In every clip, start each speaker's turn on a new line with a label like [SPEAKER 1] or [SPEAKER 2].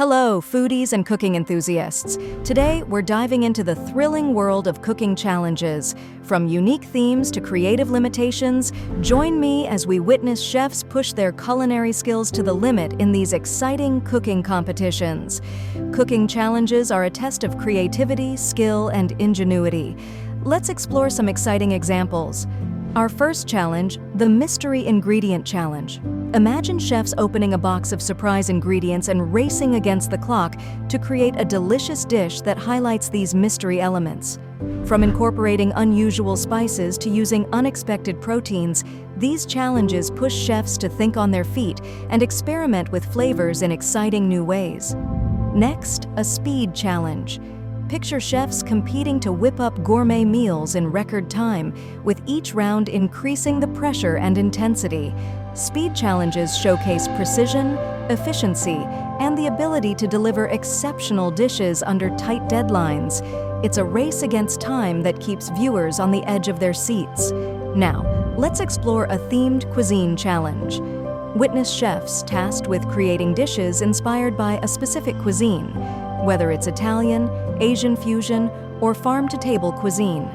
[SPEAKER 1] Hello, foodies and cooking enthusiasts. Today, we're diving into the thrilling world of cooking challenges. From unique themes to creative limitations, join me as we witness chefs push their culinary skills to the limit in these exciting cooking competitions. Cooking challenges are a test of creativity, skill, and ingenuity. Let's explore some exciting examples. Our first challenge, the Mystery Ingredient Challenge. Imagine chefs opening a box of surprise ingredients and racing against the clock to create a delicious dish that highlights these mystery elements. From incorporating unusual spices to using unexpected proteins, these challenges push chefs to think on their feet and experiment with flavors in exciting new ways. Next, a Speed Challenge. Picture chefs competing to whip up gourmet meals in record time, with each round increasing the pressure and intensity. Speed challenges showcase precision, efficiency, and the ability to deliver exceptional dishes under tight deadlines. It's a race against time that keeps viewers on the edge of their seats. Now, let's explore a themed cuisine challenge. Witness chefs tasked with creating dishes inspired by a specific cuisine, whether it's Italian, Asian fusion, or farm-to-table cuisine.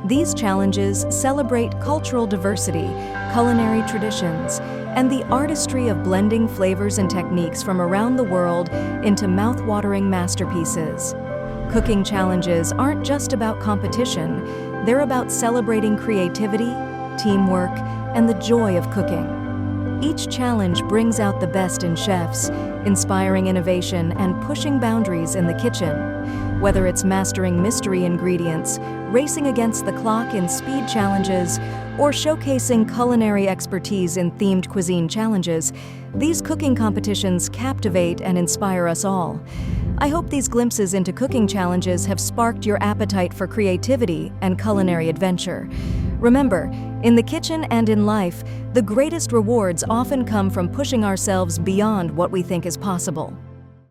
[SPEAKER 1] These challenges celebrate cultural diversity, culinary traditions, and the artistry of blending flavors and techniques from around the world into mouth-watering masterpieces. Cooking challenges aren't just about competition, they're about celebrating creativity, teamwork, and the joy of cooking. Each challenge brings out the best in chefs, inspiring innovation and pushing boundaries in the kitchen. Whether it's mastering mystery ingredients, racing against the clock in speed challenges, or showcasing culinary expertise in themed cuisine challenges, these cooking competitions captivate and inspire us all. I hope these glimpses into cooking challenges have sparked your appetite for creativity and culinary adventure. Remember, in the kitchen and in life, the greatest rewards often come from pushing ourselves beyond what we think is possible.